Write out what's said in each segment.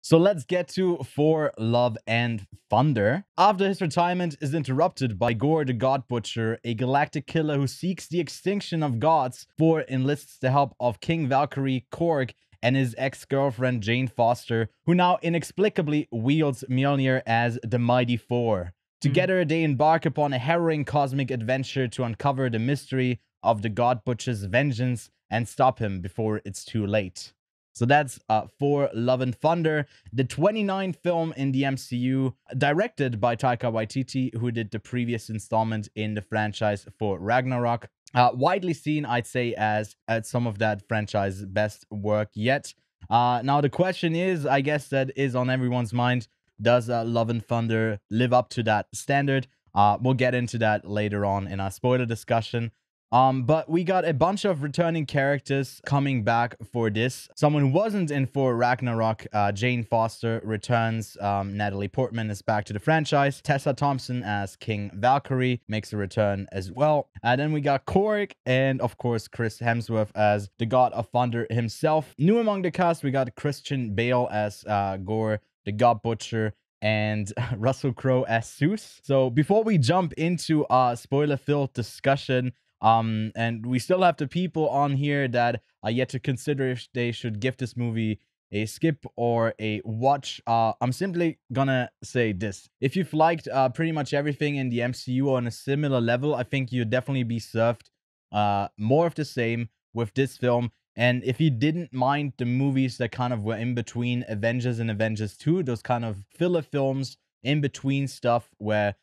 So let's get to Thor Love and Thunder. After his retirement is interrupted by Gore the God Butcher, a galactic killer who seeks the extinction of gods, Thor enlists the help of King Valkyrie, Korg, and his ex-girlfriend Jane Foster, who now inexplicably wields Mjolnir as the Mighty Thor. Together, they embark upon a harrowing cosmic adventure to uncover the mystery of the God Butcher's vengeance and stop him before it's too late. So that's Thor Love and Thunder, the 29th film in the MCU, directed by Taika Waititi, who did the previous installment in the franchise for Ragnarok. Widely seen, I'd say, as some of that franchise's best work yet. Now, the question is, I guess that is on everyone's mind, does Love and Thunder live up to that standard? We'll get into that later on in our spoiler discussion. But we got a bunch of returning characters coming back for this. Someone who wasn't in for Ragnarok, Jane Foster, returns. Natalie Portman is back to the franchise. Tessa Thompson as King Valkyrie makes a return as well. And then we got Korg and, of course, Chris Hemsworth as the God of Thunder himself. New among the cast, we got Christian Bale as Gore, the God Butcher, and Russell Crowe as Zeus. So before we jump into our spoiler-filled discussion, and we still have the people on here that are yet to consider if they should give this movie a skip or a watch. I'm simply gonna say this. If you've liked pretty much everything in the MCU on a similar level, I think you'd definitely be served more of the same with this film. And if you didn't mind the movies that kind of were in between Avengers and Avengers 2, those kind of filler films in between stuff where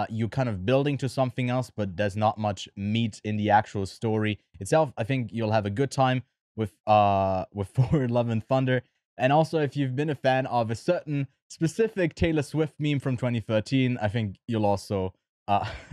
you're kind of building to something else, but there's not much meat in the actual story itself, I think you'll have a good time with Thor Love and Thunder. And also, if you've been a fan of a certain specific Taylor Swift meme from 2013, I think you'll also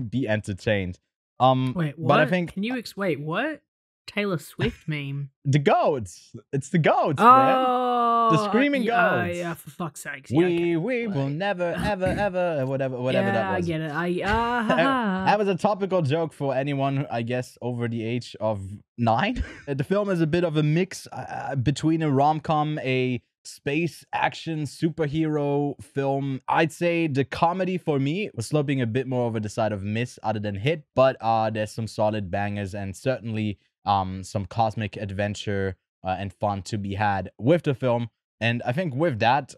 be entertained. Wait, what? But I think wait, what? Taylor Swift meme? The goats. It's the goats, man. The screaming goats. Yeah, for fuck's sake. We will never, ever, ever, whatever that was. I get it. That was a topical joke for anyone, I guess, over the age of 9. The film is a bit of a mix between a rom-com, a space action superhero film. I'd say the comedy for me was sloping a bit more over the side of miss other than hit, but there's some solid bangers and certainly some cosmic adventure and fun to be had with the film. And I think with that,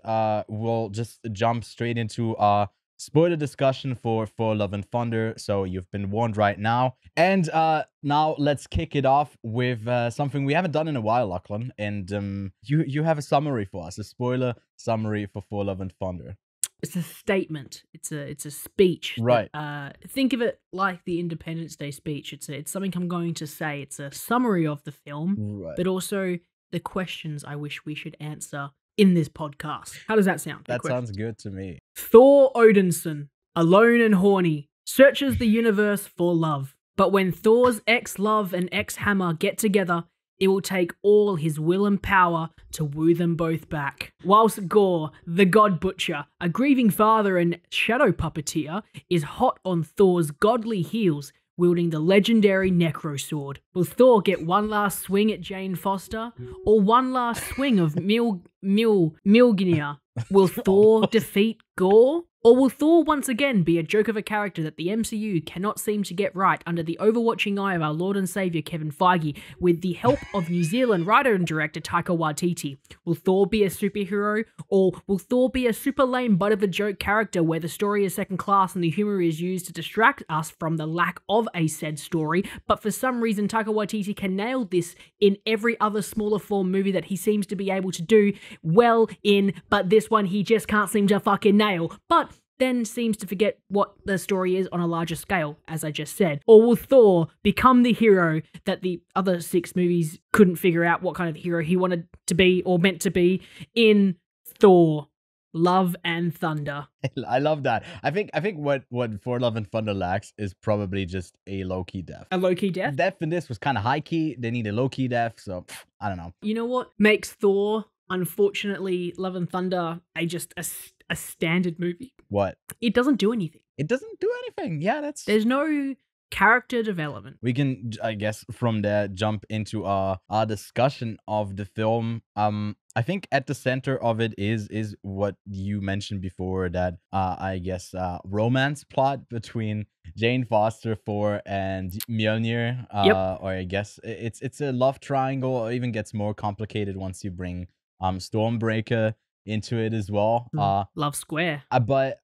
we'll just jump straight into our spoiler discussion for Love and Thunder. So you've been warned right now. And now let's kick it off with something we haven't done in a while, Lachlan. And you have a summary for us, a spoiler summary for Love and Thunder. It's a statement. It's a speech. Right. Think of it like the Independence Day speech. It's something I'm going to say. It's a summary of the film, right, but also the questions I wish we should answer in this podcast. How does that sound? That sounds good to me. Thor Odinson, alone and horny, searches the universe for love. But when Thor's ex-love and ex-hammer get together, it will take all his will and power to woo them both back. Whilst Gore, the God Butcher, a grieving father and shadow puppeteer, is hot on Thor's godly heels, wielding the legendary Necro Sword. Will Thor get one last swing at Jane Foster? Or one last swing of Mjolnir? Will Thor defeat Gore? Or will Thor once again be a joke of a character that the MCU cannot seem to get right under the overwatching eye of our Lord and Saviour Kevin Feige with the help of New Zealand writer and director Taika Waititi? Will Thor be a superhero? Or will Thor be a super lame butt of a joke character where the story is second class and the humour is used to distract us from the lack of a said story, but for some reason Taika Waititi can nail this in every other smaller form movie that he seems to be able to do well in, but this one he just can't seem to fucking nail. But then seems to forget what the story is on a larger scale, as I just said. Or will Thor become the hero that the other 6 movies couldn't figure out what kind of hero he wanted to be or meant to be in Thor Love and Thunder? I love that. I think what Thor Love and Thunder lacks is probably just a low-key death. A low-key death? Death in this was kind of high-key. They need a low-key death, so I don't know. You know what makes Thor, unfortunately, Love and Thunder a standard movie? What? It doesn't do anything. It doesn't do anything. Yeah, There's no Character development. We can, I guess, from there jump into our discussion of the film. I think at the center of it is what you mentioned before, that I guess romance plot between Jane Foster, Thor, and Mjolnir. Yep. Or I guess it's a love triangle. Or even gets more complicated once you bring Stormbreaker into it as well. Love square. But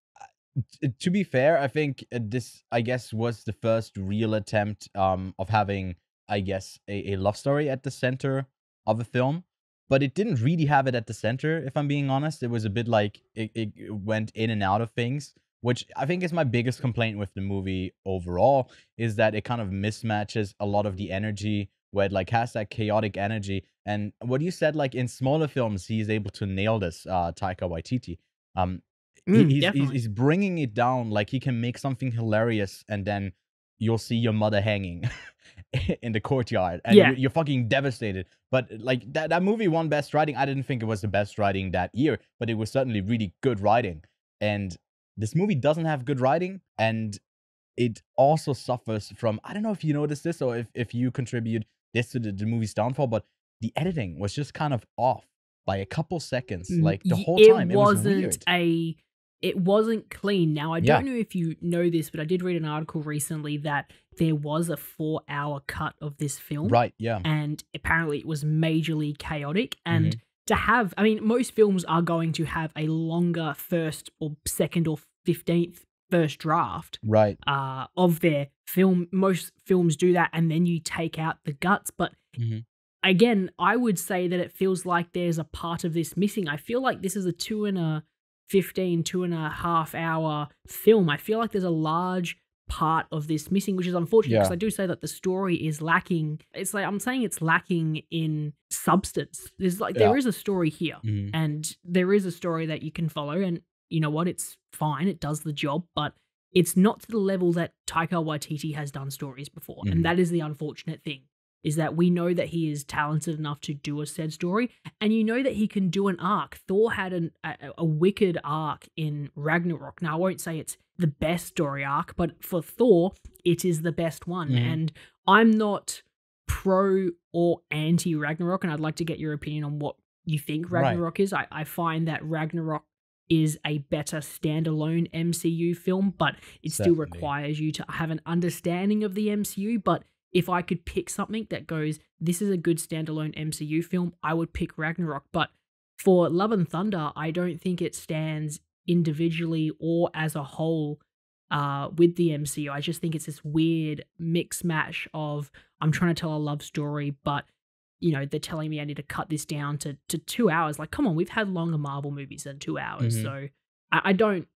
to be fair, I think this, I guess, was the first real attempt of having, I guess, a love story at the center of a film. But it didn't really have it at the center, if I'm being honest. It was a bit like it went in and out of things, which I think is my biggest complaint with the movie overall, is that it kind of mismatches a lot of the energy, where it like has that chaotic energy. And what you said, like in smaller films, he's able to nail this, Taika Waititi. He's bringing it down. Like, he can make something hilarious, and then you'll see your mother hanging in the courtyard, and you're fucking devastated. But like that movie won Best Writing. I didn't think it was the best writing that year, but it was certainly really good writing. And this movie doesn't have good writing, and it also suffers from, I don't know if you noticed this, or if you contribute this to the movie's downfall, but the editing was just kind of off by a couple seconds, like the whole time. It was weird. It wasn't clean. Now, I don't know if you know this, but I did read an article recently that there was a 4-hour cut of this film. Right, yeah. And apparently it was majorly chaotic. And to have, I mean, most films are going to have a longer first or second or 15th first draft of their film. Most films do that, and then you take out the guts. But again, I would say that it feels like there's a part of this missing. I feel like this is a 2.5 hour film. I feel like there's a large part of this missing, which is unfortunate, because I do say that the story is lacking. It's like, I'm saying it's lacking in substance. There's like, there is a story here, and there is a story that you can follow, and you know what? It's fine. It does the job, but it's not to the level that Taika Waititi has done stories before. And that is the unfortunate thing, is that we know that he is talented enough to do a said story, and you know that he can do an arc. Thor had a wicked arc in Ragnarok. Now, I won't say it's the best story arc, but for Thor, it is the best one. And I'm not pro or anti Ragnarok, and I'd like to get your opinion on what you think Ragnarok is. I find that Ragnarok is a better standalone MCU film, but it still requires you to have an understanding of the MCU. But if I could pick something that goes, this is a good standalone MCU film, I would pick Ragnarok. But for Love and Thunder, I don't think it stands individually or as a whole with the MCU. I just think it's this weird mix mash of, I'm trying to tell a love story, but you know, they're telling me I need to cut this down to 2 hours. Like, come on, we've had longer Marvel movies than 2 hours. So I don't.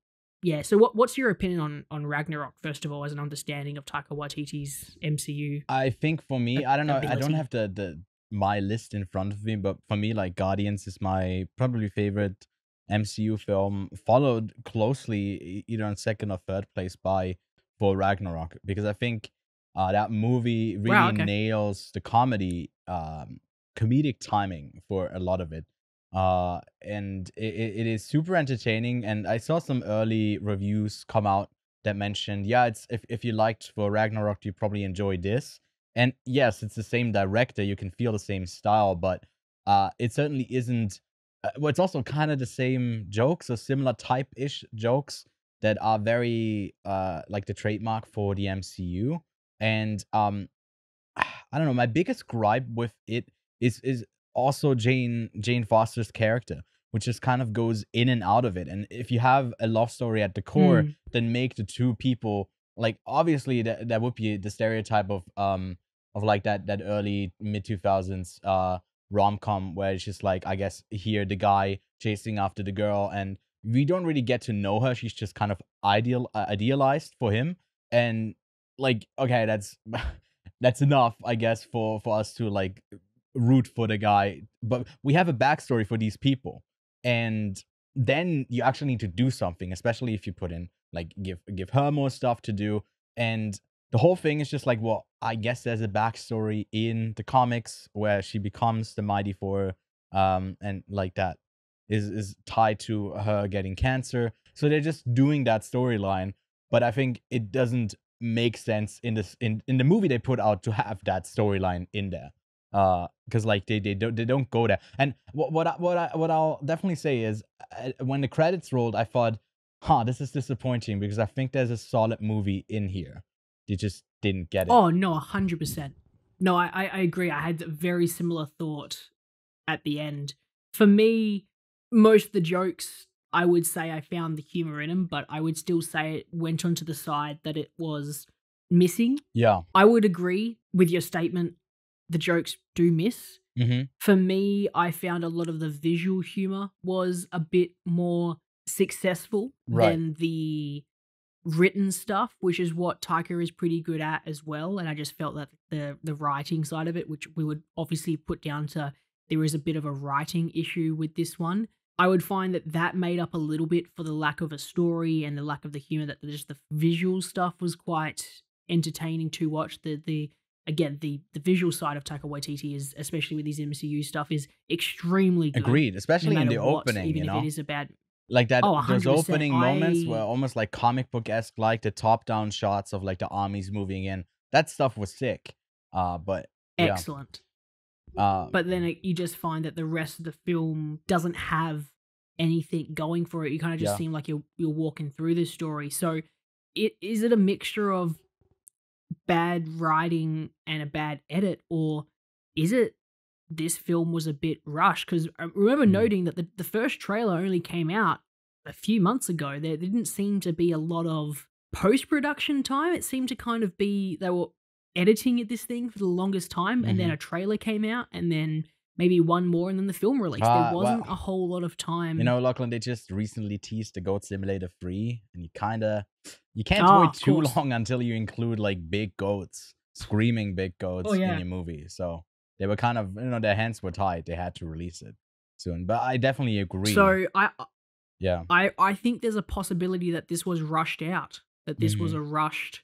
Yeah, so what's your opinion on Ragnarok, first of all, as an understanding of Taika Waititi's MCU? I think for me, I don't know, I don't ability? have my list in front of me, but for me, like, Guardians is my probably favorite MCU film, followed closely either on second or third place for Ragnarok, because I think that movie really nails the comedic timing for a lot of it. And it is super entertaining. And I saw some early reviews come out that mentioned, it's if you liked for Ragnarok, you probably enjoy this. And yes, it's the same director, you can feel the same style, but it certainly isn't. Well, it's also kind of the same jokes, or similar type-ish jokes that are very like the trademark for the MCU. And I don't know, my biggest gripe with it is also Jane Foster's character, which just kind of goes in and out of it. And if you have a love story at the core, then make the two people, like, obviously that would be the stereotype of like that early mid-2000s rom-com, where it's just like, I guess, here the guy chasing after the girl, and we don't really get to know her. She's just kind of idealized for him. And like, okay, that's enough, I guess, for us to like root for the guy. But we have a backstory for these people, and then you actually need to do something, especially if you put in, like, give her more stuff to do. And the whole thing is just like, well, I guess there's a backstory in the comics where she becomes the Mighty Thor, and like that is tied to her getting cancer. So they're just doing that storyline, but I think it doesn't make sense in this in the movie they put out to have that storyline in there. Because like they don't go there. And what I'll definitely say is when the credits rolled, I thought, this is disappointing because I think there's a solid movie in here. They just didn't get it. Oh no, 100%. No, I agree. I had a very similar thought at the end. For me, most of the jokes, I would say I found the humor in them, but I would still say it went onto the side that it was missing. Yeah. I would agree with your statement. The jokes do miss. Mm-hmm. For me, I found a lot of the visual humor was a bit more successful than the written stuff, which is what Taika is pretty good at as well. And I just felt that the writing side of it, which we would obviously put down to there is a bit of a writing issue with this one. I would find that made up a little bit for the lack of a story and the lack of the humor, that just the visual stuff was quite entertaining to watch. The visual side of Taika Waititi is, especially with his MCU stuff, is extremely good. Agreed, especially no in the what, opening, even you know? if it is a bad... Like that, Oh, those 100%. opening moments were almost like comic book-esque, like the top-down shots of like the armies moving in. That stuff was sick. But yeah. Excellent. But then you just find that the rest of the film doesn't have anything going for it. You kind of just seem like you're walking through this story. So is it a mixture of bad writing and a bad edit, or is it this film was a bit rushed? Because I remember noting that the first trailer only came out a few months ago. There didn't seem to be a lot of post-production time. It seemed to kind of be they were editing this thing for the longest time, and then a trailer came out, and then maybe one more, and then the film released. There wasn't a whole lot of time. You know, Lachlan, they just recently teased the Goat Simulator 3, and you can't wait too long until you include like big goats, screaming big goats in your movie. So they were kind of, their hands were tied. They had to release it soon. But I definitely agree. So I think there's a possibility that this was rushed out, that this was a rushed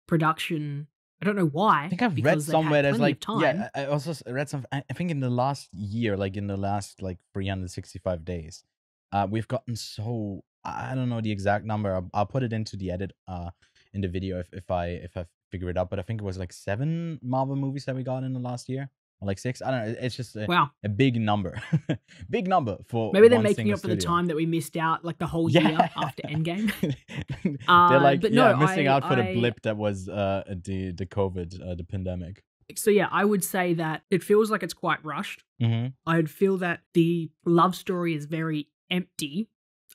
production. I don't know why. I think I've read somewhere there's like, I also read some, I think in the last year, like in the last like 365 days, we've gotten so, I don't know the exact number. I'll put it into the edit in the video if I figure it out, but I think it was like 7 Marvel movies that we got in the last year. Or like 6. I don't know. It's just a big number. Big number for maybe they're making up for the time that we missed out like the whole year after Endgame. They're like, missing out for the blip that was the COVID, the pandemic. So yeah, I would say that it feels like it's quite rushed. I'd feel that the love story is very empty,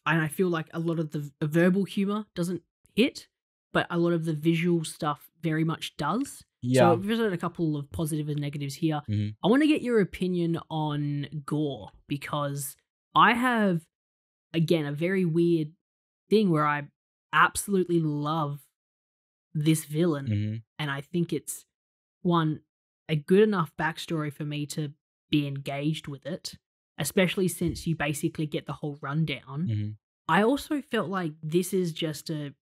and I feel like a lot of the verbal humor doesn't hit, but a lot of the visual stuff very much does. So I've visited a couple of positive and negatives here. I want to get your opinion on gore, because I have, again, a very weird thing where I absolutely love this villain, and I think it's, one, a good enough backstory for me to be engaged with it, especially since you basically get the whole rundown. I also felt like this is just a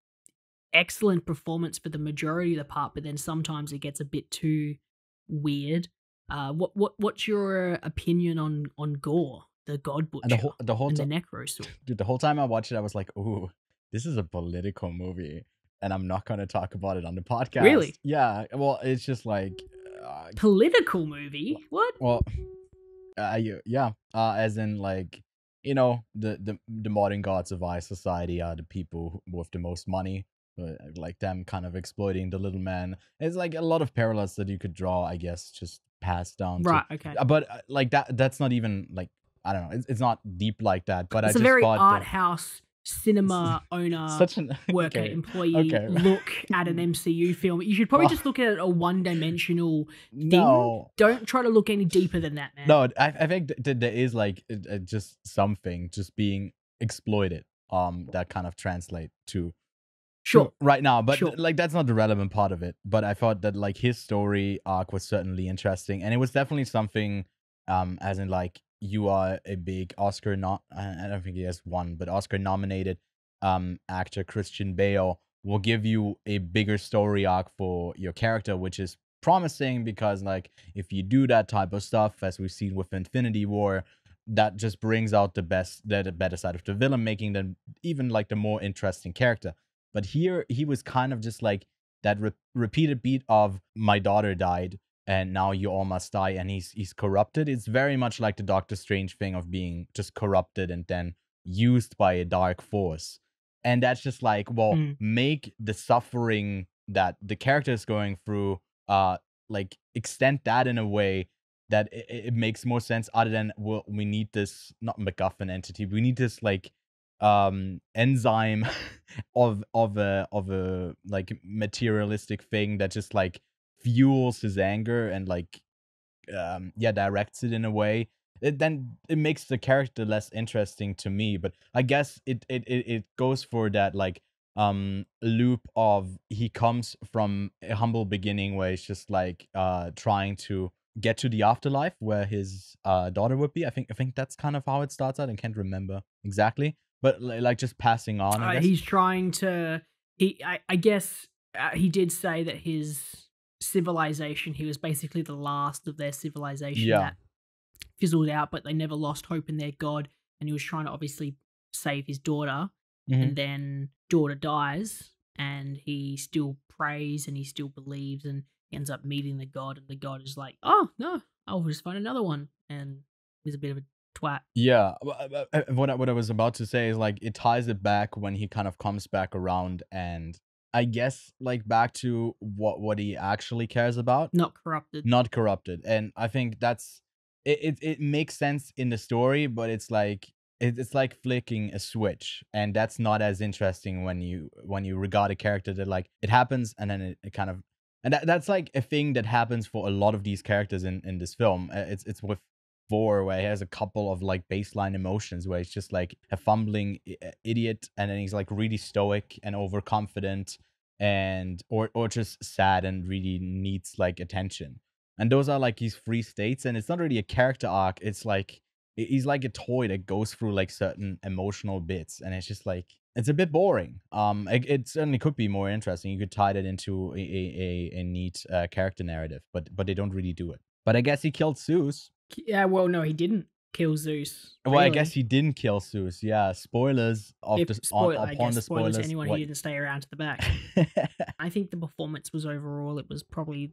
excellent performance for the majority of the part, but then sometimes it gets a bit too weird. What's your opinion on gore, the God Butcher, and the Necrosaur? Dude, the whole time I watched it, I was like, "Ooh, this is a political movie," and I'm not gonna talk about it on the podcast. Really? Yeah. Well, it's just like political movie. What? Well, as in like, the modern gods of our society are the people with the most money. Like them kind of exploiting the little man. It's like a lot of parallels that you could draw, I guess, just passed down. Okay. But like that's not even like, I don't know. It's not deep like that. But it's I just a very thought art house cinema owner, worker, employee look at an MCU film. You should probably just look at it a one-dimensional thing. No. Don't try to look any deeper than that, man. No, I think that there is like just something just being exploited that kind of translate to right now, but like that's not the relevant part of it. But I thought that like his story arc was certainly interesting, and it was definitely something as in like, you are a big Oscar I don't think he has one, but Oscar nominated actor Christian Bale will give you a bigger story arc for your character, which is promising, because like if you do that type of stuff, as we've seen with Infinity War, that just brings out the better side of the villain, making them even like the more interesting character. But here he was kind of just like, that repeated beat of my daughter died and now you all must die, and he's corrupted. It's very much like the Doctor Strange thing of being just corrupted and then used by a dark force. And that's just like, well, make the suffering that the character is going through, like extend that in a way that it makes more sense, other than, well, we need this, not MacGuffin entity, we need this like enzyme of a like materialistic thing that just like fuels his anger and like directs it in a way. Then it makes the character less interesting to me. But I guess it goes for that like loop of, he comes from a humble beginning where he's just like trying to get to the afterlife where his daughter would be. I think that's kind of how it starts out. I can't remember exactly, but like just passing on, I guess. He's trying to, I guess he did say that his civilization, he was basically the last of their civilization that fizzled out, but they never lost hope in their god, and he was trying to obviously save his daughter, and then daughter dies, and he still prays and he still believes, and he ends up meeting the god, and the god is like, oh no, I'll just find another one, and he's a bit of a twat. Yeah, what I was about to say is like, it ties it back when he kind of comes back around, and I guess like back to what he actually cares about. Not corrupted. And I think that's it makes sense in the story, but it's like it's like flicking a switch, and that's not as interesting when you regard a character that like it happens and then it kind of, and that's like a thing that happens for a lot of these characters in this film. It's with Thor, where he has a couple of like baseline emotions where he's just like a fumbling idiot, and then he's like really stoic and overconfident, and or just sad and really needs like attention. And those are like his three states, and it's not really a character arc. It's like he's like a toy that goes through like certain emotional bits, and it's just like, it's a bit boring. It certainly could be more interesting. You could tie that into a neat character narrative, but they don't really do it. But I guess he killed Zeus. Yeah, well, no, he didn't kill Zeus. Well, I guess he didn't kill Zeus. Yeah, spoilers upon the spoilers. Spoilers to anyone who didn't stay around to the back. I think the performance was overall, it was probably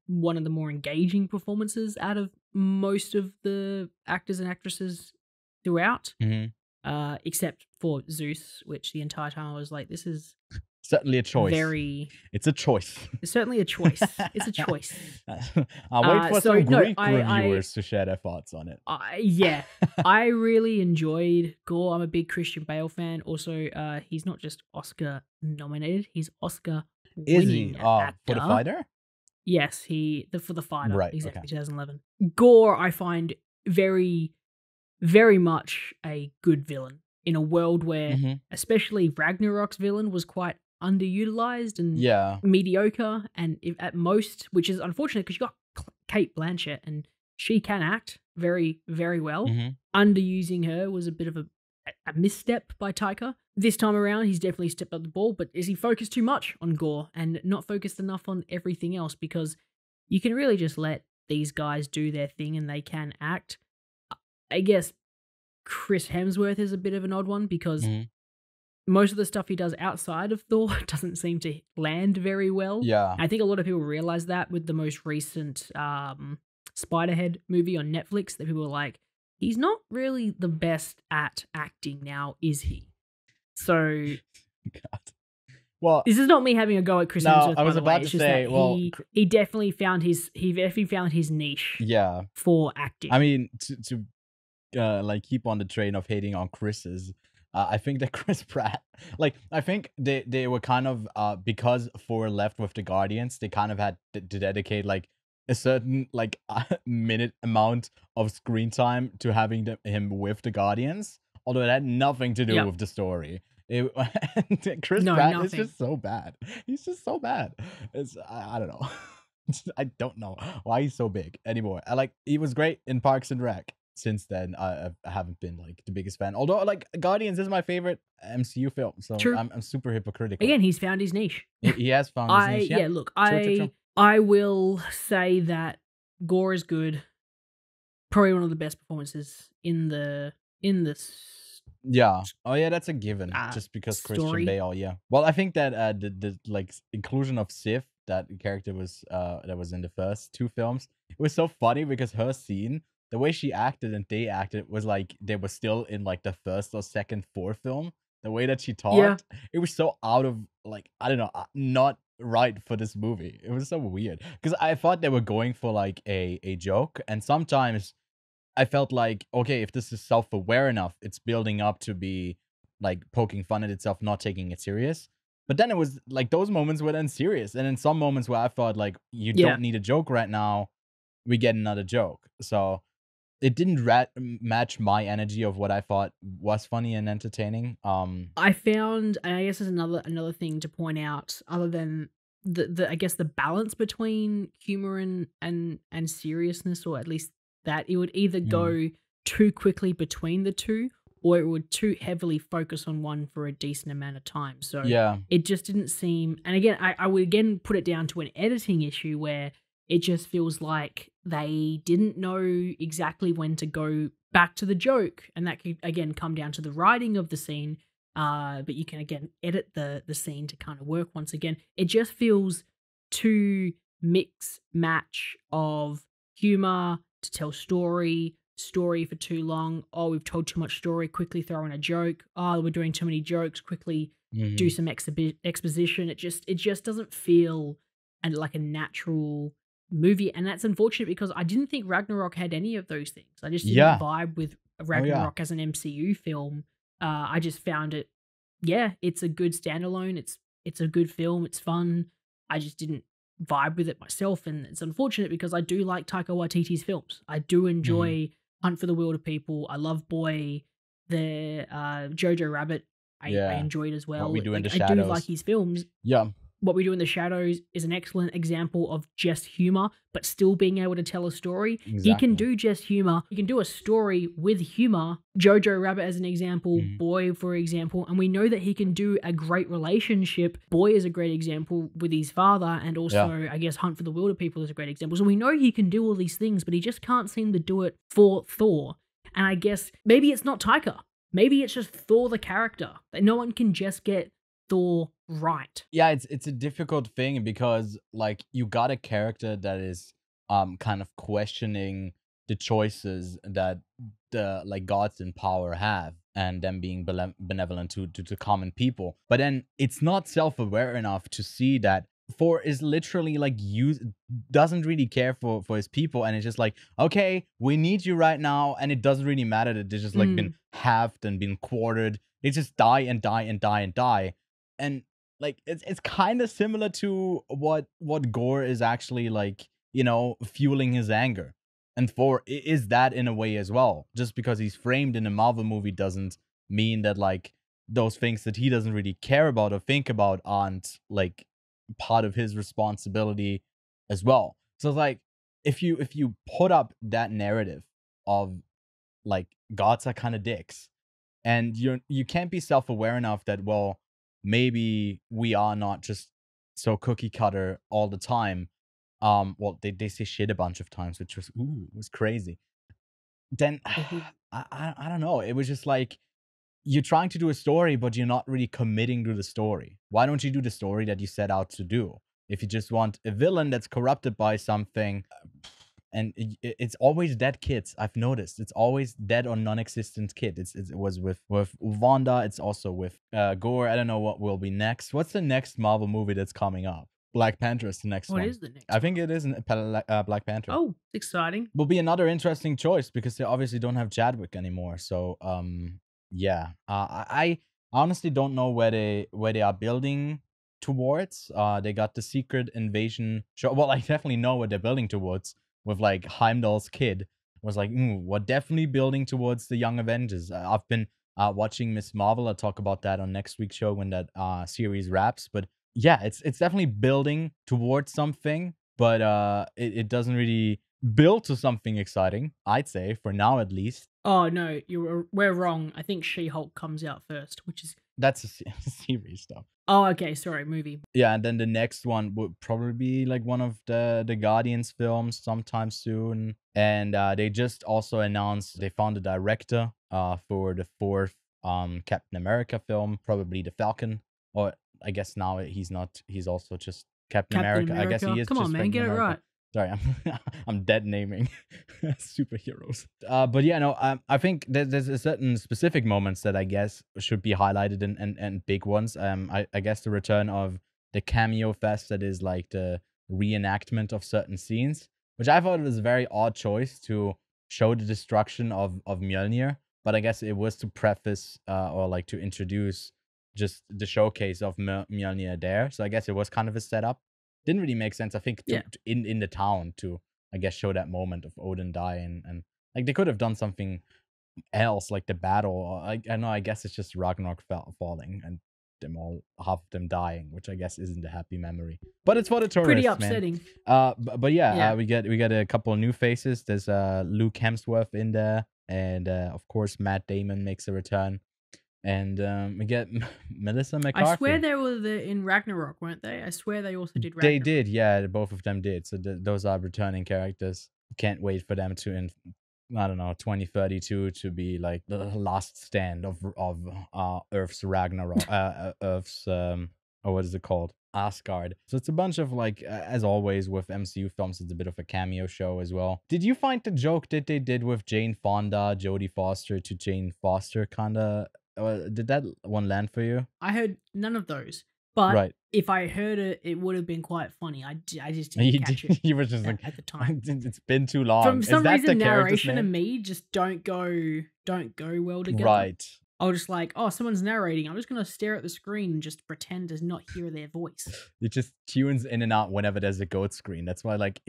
one of the more engaging performances out of most of the actors and actresses throughout. Except for Zeus, which the entire time I was like, this is certainly a choice. It's a choice. It's certainly a choice. It's a choice. I'll wait for some Greek reviewers to share their thoughts on it. Yeah, I really enjoyed Gore. I'm a big Christian Bale fan. Also, he's not just Oscar nominated; he's Oscar winning actor. For The Fighter. Yes, for The Fighter, right? Exactly, okay. 2011. Gore, I find very, very much a good villain in a world where, especially Ragnarok's villain was quite underutilized and mediocre, and at most, which is unfortunate because you got Kate Blanchett and she can act very, very well. Underusing her was a bit of a misstep by Taika. This time around, he's definitely stepped up the ball, but is he focused too much on Gore and not focused enough on everything else? Because you can really just let these guys do their thing and they can act. I guess Chris Hemsworth is a bit of an odd one because most of the stuff he does outside of Thor doesn't seem to land very well. Yeah. I think a lot of people realize that with the most recent Spiderhead movie on Netflix, that people were like, he's not really the best at acting now, is he? So, God. Well, this is not me having a go at Chris Hemsworth. I was about to say, well, he definitely found his niche. Yeah. For acting. I mean, to like keep on the train of hating on Chris's, I think that Chris Pratt, like, I think they were kind of because Thor left with the Guardians, they kind of had to dedicate like a certain like minute amount of screen time to having him with the Guardians, although it had nothing to do with the story. Chris Pratt is just so bad. He's just so bad. I don't know. I don't know why he's so big anymore. He was great in Parks and Rec. Since then, I haven't been like the biggest fan. Although like Guardians is my favorite MCU film, so I'm super hypocritical. Again, he's found his niche. He has found his niche. Yeah, look, I will say that Gore is good. Probably one of the best performances in the Yeah. Oh yeah, that's a given. Just because Christian story. Bale, yeah. Well, I think that the like inclusion of Sif, that character was that was in the first two films, it was so funny because her scene, the way she acted and they acted was like they were still in like the first or second, fourth film. The way that she Yeah. talked, it was so out of like I don't know, not right for this movie. It was so weird because I thought they were going for like a joke, and sometimes I felt like, okay, if this is self-aware enough, it's building up to be like poking fun at itself, not taking it serious. But then it was like those moments were then serious. And in some moments where I thought like you Yeah. don't need a joke right now, we get another joke. So it didn't match my energy of what I thought was funny and entertaining. I found, and I guess there's another thing to point out, other than the I guess the balance between humor and seriousness, or at least that it would either mm, go too quickly between the two, or it would too heavily focus on one for a decent amount of time. So yeah. it just didn't seem. And again, I would again put it down to an editing issue where it just feels like they didn't know exactly when to go back to the joke, and that could again come down to the writing of the scene. But you can again edit the scene to kind of work once again. It just feels too mix match of humor to tell story for too long. Oh, we've told too much story. Quickly throw in a joke. Oh, we're doing too many jokes. Quickly do hmm some exposition. It just doesn't feel like a natural movie, and that's unfortunate because I didn't think Ragnarok had any of those things. I just didn't Yeah. vibe with Oh yeah. Ragnarok as an MCU film. I just found it, yeah, it's a good standalone. It's a good film. It's fun. I just didn't vibe with it myself, and it's unfortunate because I do like Taika Waititi's films. I do hmm enjoy Hunt for the Wilder People. I love Boy, the Jojo Rabbit. I Yeah. enjoyed as What well. we do in Like the I do like shadows. his films. Yeah. What We Do in the Shadows is an excellent example of just humor, but still being able to tell a story. He can Exactly. do just humor. He can do a story with humor. Jojo Rabbit as an example, hmm Boy for example, and we know that he can do a great relationship. Boy is a great example with his father, and Yeah. also I guess Hunt for the Wilder People is a great example. So we know he can do all these things, but he just can't seem to do it for Thor. And I guess maybe it's not Taika. Maybe it's just Thor the character. That no one can just get Thor right. Yeah, it's a difficult thing because like you got a character that is kind of questioning the choices that the like gods in power have, and them being benevolent to common people. But then it's not self-aware enough to see that Thor is literally like doesn't really care for his people, and it's just like, okay, we need you right now, and it doesn't really matter that they've just like been Mm. halved and been quartered. They just die and die and die and die. And like it's kind of similar to what Gore is actually like, fueling his anger. And Thor is that in a way as well. Just because he's framed in a Marvel movie doesn't mean that like those things that he doesn't really care about or think about aren't like part of his responsibility as well. So it's like if you put up that narrative of like gods are kind of dicks, and you can't be self-aware enough that, well, maybe we are not just so cookie cutter all the time. Well, they say shit a bunch of times, which was crazy. Then Mhm. I don't know, it was just like you're trying to do a story but you're not really committing to the story. Why don't you do the story that you set out to do? If you just want a villain that's corrupted by something, and it's always dead kids. I've noticed it's always dead or non-existent kid. It was with Wanda. It's also with Gore. I don't know what will be next. What's the next Marvel movie that's coming up? Black Panther is the next What one. is the I next think one? it is Black Panther. Oh, it's exciting. Will be another interesting choice because they obviously don't have Chadwick anymore. So yeah, I honestly don't know where they are building towards. They got the Secret Invasion show. Well, I definitely know what they're building towards with like Heimdall's kid. Was like, we're definitely building towards the Young Avengers. I've been watching Miss Marvel. I'll talk about that on next week's show when that series wraps. But yeah, it's definitely building towards something, but it doesn't really build to something exciting, I'd say, for now at least. Oh no, we're wrong. I think She-Hulk comes out first, which is That's a series stuff. oh okay, sorry, movie. Yeah, and then the next one would probably be like one of the Guardians films sometime soon. And they just also announced they found a director for the fourth Captain America film, probably the Falcon, or I guess now he's not. He's also just Captain America. I guess he is Come just on, man, Captain get it America. right. Sorry, I'm dead naming superheroes. But yeah, no, I think there's a certain specific moments that I guess should be highlighted and big ones. I guess the return of the cameo fest, that is like the reenactment of certain scenes, which I thought was a very odd choice to show the destruction of Mjolnir, but I guess it was to preface or like to introduce just the showcase of Mjolnir there. So I guess it was kind of a setup. Didn't really make sense, I think, in the town to, I guess, show that moment of Odin dying, and like they could have done something else, like the battle. Or, I know, I guess it's just Ragnarok falling and half of them dying, which I guess isn't a happy memory, but it's for the tourists. Pretty upsetting. Man. But yeah, we get a couple of new faces. There's Luke Hemsworth in there, and of course Matt Damon makes a return. And we get Melissa McCarthy. I swear they were in Ragnarok, weren't they? I swear they also did Ragnarok. They did, yeah. Both of them did. So those are returning characters. Can't wait for them to, in, I don't know, 2032 to be like the last stand of Earth's Ragnarok. Earth's, or what is it called? Asgard. So it's a bunch of like, as always with MCU films, it's a bit of a cameo show as well. Did you find the joke that they did with Jane Fonda, Jodie Foster to Jane Foster kind of... did that one land for you? I heard none of those, but if I heard it, it would have been quite funny. I just didn't catch it. You were just like, at the time. It's been too long. For some reason, narration and me just don't go well together. Right. I was just like, oh, someone's narrating. I'm just gonna stare at the screen and just pretend to not hear their voice. It just tunes in and out whenever there's a goat screen. That's why, like,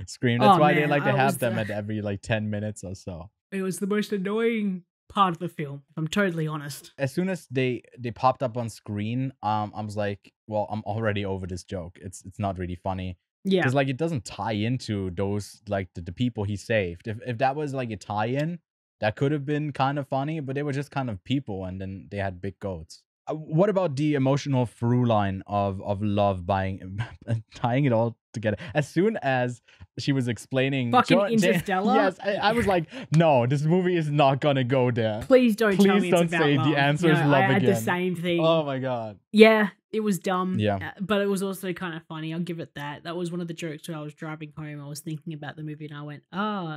scream. That's why they like to have them at every like 10 minutes or so. It was the most annoying part of the film, if I'm totally honest. As soon as they popped up on screen, I was like, well, I'm already over this joke. It's not really funny. Yeah. Because like it doesn't tie into those like the people he saved. If that was like a tie-in, that could have been kind of funny, but they were just kind of people, and then they had big goats. What about the emotional through line of love tying it all together? As soon as she was explaining fucking Interstellar, yes, I was like, no, this movie is not gonna go there. Please don't tell me it's about say love. The answer is love again. I had the same thing. Oh my god. Yeah, it was dumb. Yeah, but it was also kind of funny. I'll give it that. That was one of the jokes when I was driving home. I was thinking about the movie and I went,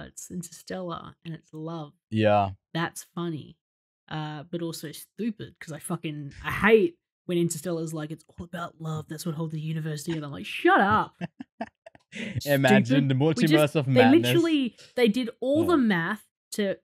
it's Interstellar and it's love. Yeah, that's funny. But also stupid because I hate when Interstellar's like, it's all about love. That's what holds the universe together. I'm like, shut up. Imagine the multiverse of madness. They did all the math to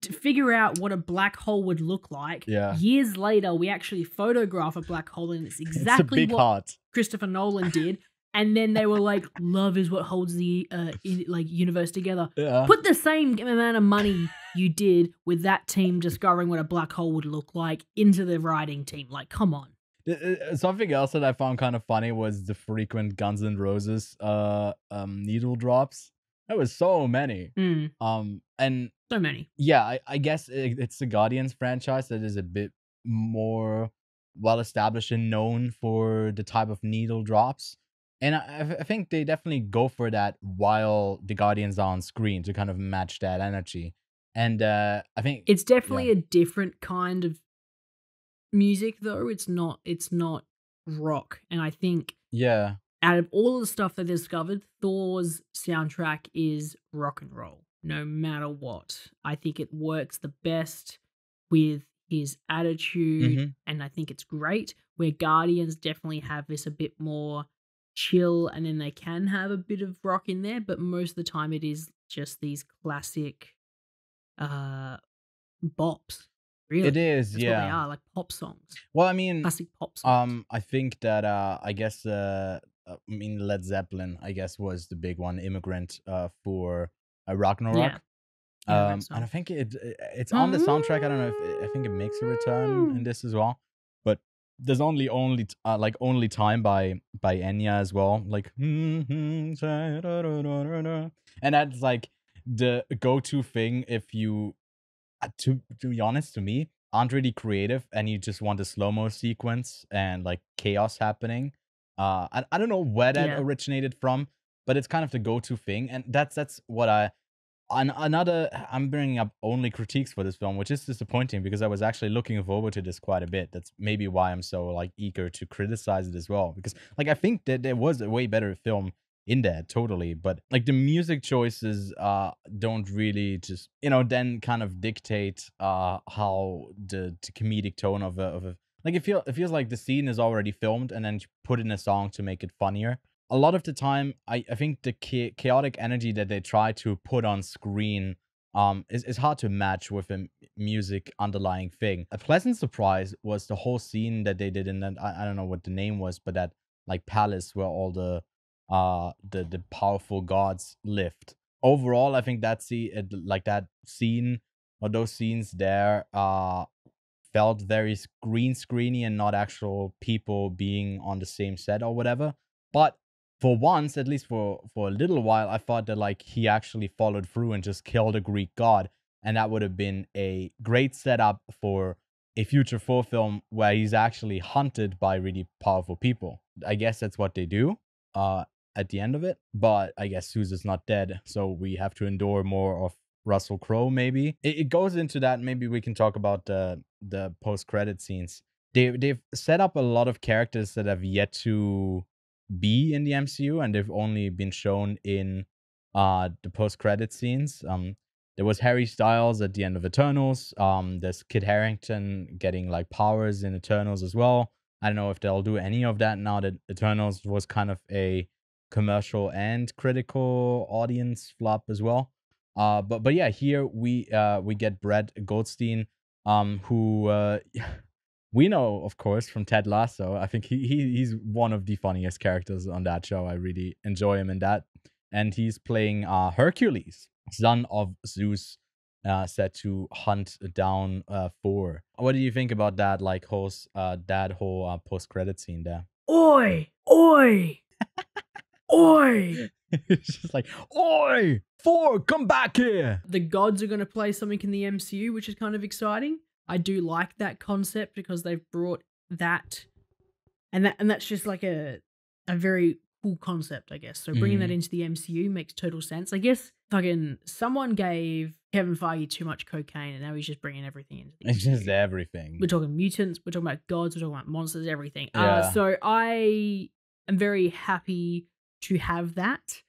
figure out what a black hole would look like. Yeah. Years later, we actually photograph a black hole, and it's exactly what Christopher Nolan did. And then they were like, love is what holds the universe together. Yeah. Put the same amount of money you did with that team discovering what a black hole would look like into the writing team. Like, come on. Something else that I found kind of funny was the frequent Guns N' Roses needle drops. There was so many. And so many. Yeah, I guess it's the Guardians franchise that is a bit more well established and known for the type of needle drops. And I think they definitely go for that while the Guardians are on screen to kind of match that energy. And I think it's definitely a different kind of music, though. It's not rock. And I think out of all of the stuff they discovered, Thor's soundtrack is rock and roll, no matter what. I think it works the best with his attitude, and I think it's great. Where Guardians definitely have this a bit more chill, and then they can have a bit of rock in there, but most of the time it is just these classic bops. Really, it is. That's what they are, like pop songs. Well, I mean, classic pop songs. I think that I guess Led Zeppelin, I guess, was the big one, Immigrant, for Ragnarok. And I think it's on the soundtrack. I don't know if I think it makes a return in this as well. But there's only Time by Enya as well, like, and that's like the go-to thing if you to be honest, to me, aren't really creative and you just want a slow-mo sequence and like chaos happening. I don't know where that originated from, but it's kind of the go-to thing, and that's what I I'm bringing up only critiques for this film, which is disappointing because I was actually looking forward to this quite a bit. That's maybe why I'm so like eager to criticize it as well, because like I think that there was a way better film in there, totally, but like the music choices don't really just, you know, then kind of dictate how the comedic tone of a like it feels like the scene is already filmed and then you put in a song to make it funnier. A lot of the time, I think the chaotic energy that they try to put on screen is hard to match with a music underlying thing. A pleasant surprise was the whole scene that they did in that, I don't know what the name was, but that like palace where all the powerful gods lived. Overall, I think that like that scene or those scenes there felt very green screeny and not actual people being on the same set or whatever. But for once, at least for a little while, I thought that like he actually followed through and just killed a Greek god, and that would have been a great setup for a future Thor film where he's actually hunted by really powerful people. I guess that's what they do at the end of it, but I guess Zeus is not dead, so we have to endure more of Russell Crowe. Maybe it goes into that. Maybe we can talk about the post-credit scenes. They've set up a lot of characters that have yet to be in the MCU, and they've only been shown in the post-credit scenes. There was Harry Styles at the end of Eternals. There's Kit Harington getting like powers in Eternals as well. I don't know if they'll do any of that now that Eternals was kind of a commercial and critical audience flop as well. But yeah, here we get Brett Goldstein, who we know, of course, from Ted Lasso. I think he's one of the funniest characters on that show. I really enjoy him in that. And he's playing Hercules, son of Zeus, set to hunt down Thor. What do you think about that? Like that whole post-credit scene there? Oi! Oi! Oi! It's just like, oi! Thor, come back here! The gods are going to play something in the MCU, which is kind of exciting. I do like that concept because they've brought that, and that's just like a very cool concept, I guess. So bringing that into the MCU makes total sense. I guess fucking someone gave Kevin Feige too much cocaine, and now he's just bringing everything into the MCU. It's just everything. We're talking mutants, we're talking about gods, we're talking about monsters, everything. Yeah. So I am very happy to have that.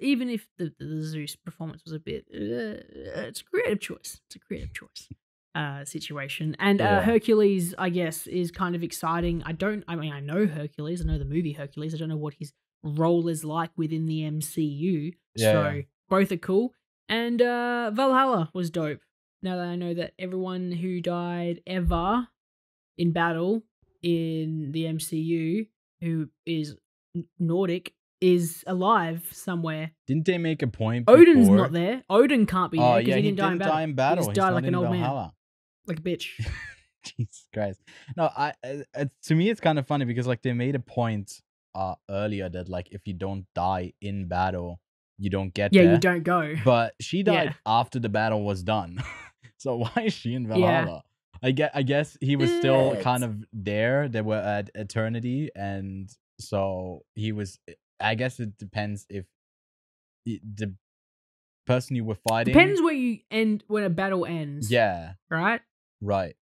Even if the Zeus performance was a bit, it's a creative choice. It's a creative choice. Situation. And Hercules, I guess, is kind of exciting. I know Hercules. I know the movie Hercules. I don't know what his role is like within the MCU. Both are cool. And Valhalla was dope. Now that I know that everyone who died ever in battle in the MCU who is Nordic is alive somewhere. Didn't they make a point Odin's before? not there. Odin can't be there because he didn't die in battle. He just died like an old man. Like a bitch. Jesus Christ. No, to me it's kind of funny because like they made a point earlier that like if you don't die in battle, you don't get there. Yeah, you don't go. But she died after the battle was done. So why is she in Valhalla? I guess he was still kind of there. They were at Eternity, and so he was. I guess it depends if the person you were fighting depends where you end when a battle ends. Yeah. Right. Right.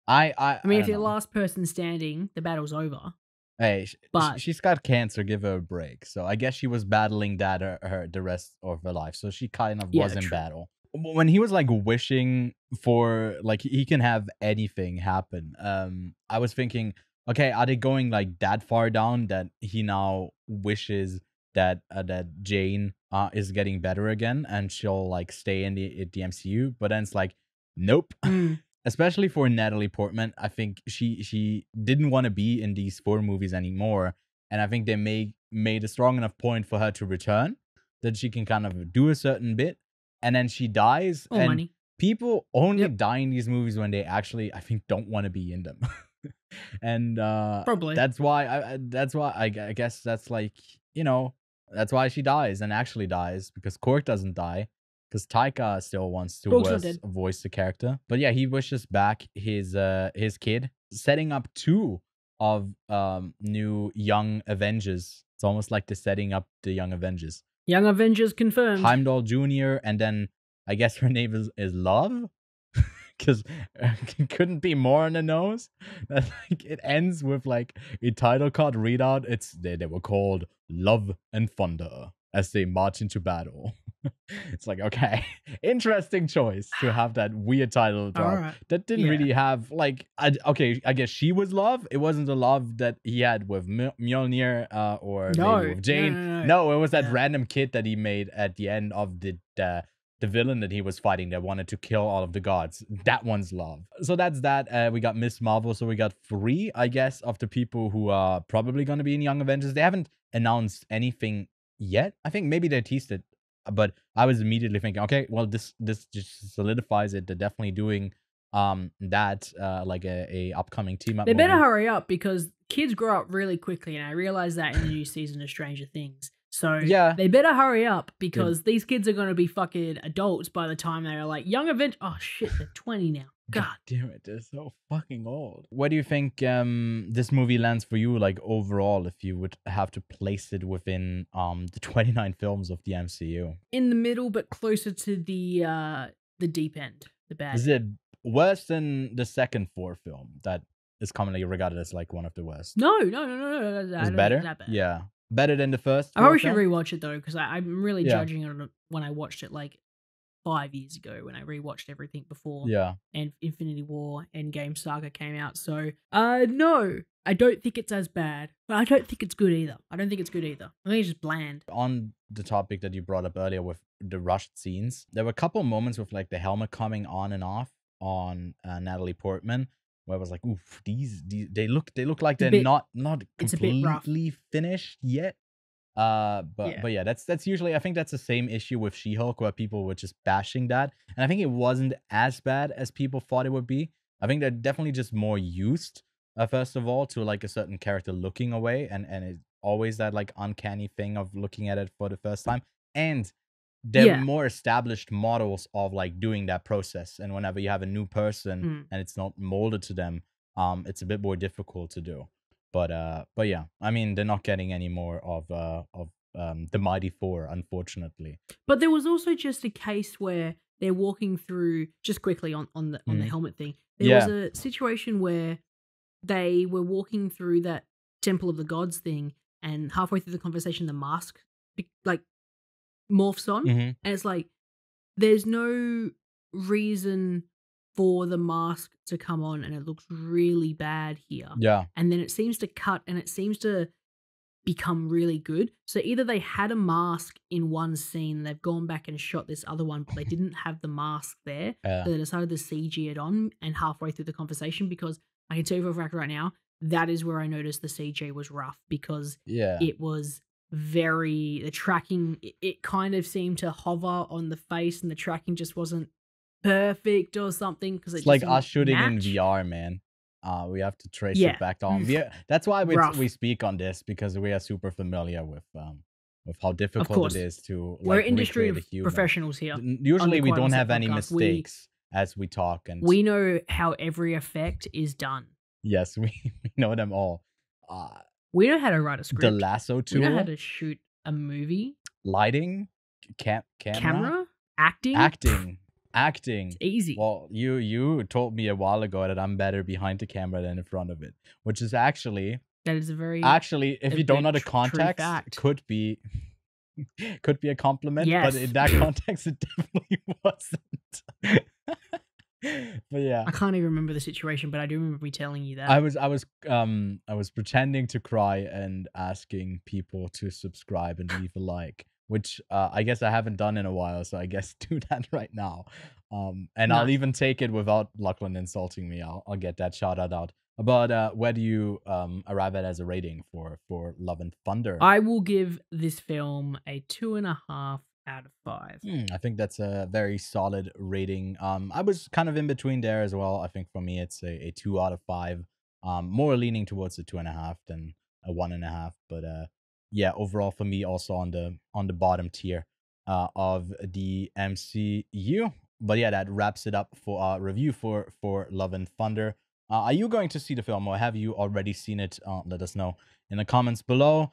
I mean, if you're the last person standing, the battle's over. Hey, but she's got cancer. Give her a break. So I guess she was battling that the rest of her life. So she kind of was in battle. When he was like wishing for like he can have anything happen. I was thinking, okay, are they going like that far down that he now wishes that Jane is getting better again and she'll like stay in the MCU? But then it's like, nope. Especially for Natalie Portman, I think she didn't want to be in these 4 movies anymore, and I think they made a strong enough point for her to return that she can kind of do a certain bit, and then she dies. And people only die in these movies when they actually, I think, don't want to be in them. And probably that's why I guess that's like, you know, that's why she dies and actually dies, because Korg doesn't die. Because Taika still wants to voice the character. But yeah, he wishes back his kid, setting up 2 of new Young Avengers. It's almost like they're setting up the Young Avengers. Young Avengers confirmed. Heimdall Jr. And then I guess her name is Love. Because it couldn't be more on the nose. That like it ends with like a title card readout. They were called Love and Thunder as they march into battle. It's like, okay, interesting choice to have that weird title drop. Right. That didn't really have like okay, I guess she was Love. It wasn't the love that he had with Mjolnir or maybe with Jane. No, it was that random kid that he made at the end of the villain that he was fighting that wanted to kill all of the gods. That one's Love. So that's that. We got Miss Marvel. So we got 3, I guess, of the people who are probably going to be in Young Avengers. They haven't announced anything yet. I think maybe they teased it, but I was immediately thinking, okay, well, this just solidifies it. They're definitely doing that like a upcoming team up. They better hurry up because kids grow up really quickly, and I realized that in the new season of Stranger Things. So yeah, they better hurry up because these kids are going to be fucking adults by the time they're like Young Avengers. Oh shit, they're 20 now. God damn it, they're so fucking old. Where do you think this movie lands for you, like overall, if you would have to place it within the 29 films of the MCU? In the middle, but closer to the deep end, the bad. Is it worse than the second Thor film that is commonly regarded as like one of the worst? No. It's better? That bad. Yeah. Better than the first? I probably should rewatch it though, because I'm really judging it when I watched it like 5 years ago when I rewatched everything before. Yeah. And Infinity War Endgame Saga came out. So, no, I don't think it's as bad, but I don't think it's good either. I think it's just bland. On the topic that you brought up earlier with the rushed scenes, there were a couple moments with like the helmet coming on and off on Natalie Portman, where I was like, oof, these they look like they're not completely finished yet. But yeah, that's usually, I think that's the same issue with She-Hulk, where people were just bashing that, and I think it wasn't as bad as people thought it would be. I think they're definitely just more used, first of all, to like a certain character looking away, and it's always that like uncanny thing of looking at it for the first time, and they're more established models of like doing that process. And whenever you have a new person and it's not molded to them, it's a bit more difficult to do. But yeah, I mean, they're not getting any more of the Mighty Thor, unfortunately. But there was also just a case where they're walking through, just quickly on the helmet thing. There was a situation where they were walking through that Temple of the Gods thing, and halfway through the conversation, the mask like morphs on, and it's like there's no reason for the mask to come on, and it looks really bad here. Yeah. And then it seems to cut, and it seems to become really good. So either they had a mask in one scene, they've gone back and shot this other one, but they didn't have the mask there. So they decided to CG it on, and halfway through the conversation, because I can tell you for a fact right now, that is where I noticed the CG was rough, because it was the tracking, it kind of seemed to hover on the face, and the tracking just wasn't perfect or something, because it's like us shooting in VR, man. We have to trace it back on VR. That's why we speak on this, because we are super familiar with how difficult it is to like, we're industry professionals here. Usually we don't have any mistakes as we talk, and we know how every effect is done. Yes, we know them all. We know how to write a script. The lasso tool. We know how to shoot a movie. Lighting, camera, acting. It's easy. Well, you told me a while ago that I'm better behind the camera than in front of it, which is actually if you don't know the context, could be a compliment. Yes. But in that context, it definitely wasn't. But yeah, I can't even remember the situation, but I do remember me telling you that. I was pretending to cry and asking people to subscribe and leave a like, which I guess I haven't done in a while, so I guess do that right now. And nice. I'll even take it without Lachlan insulting me. I'll get that shout out. But where do you arrive at as a rating for Love and Thunder? I will give this film a 2.5 out of 5. I think that's a very solid rating. I was kind of in between there as well. I think for me it's a 2 out of 5. More leaning towards a 2.5 than a 1.5. But yeah, overall for me also on the bottom tier of the MCU. But yeah, that wraps it up for our review for Love and Thunder. Are you going to see the film, or have you already seen it? Let us know in the comments below.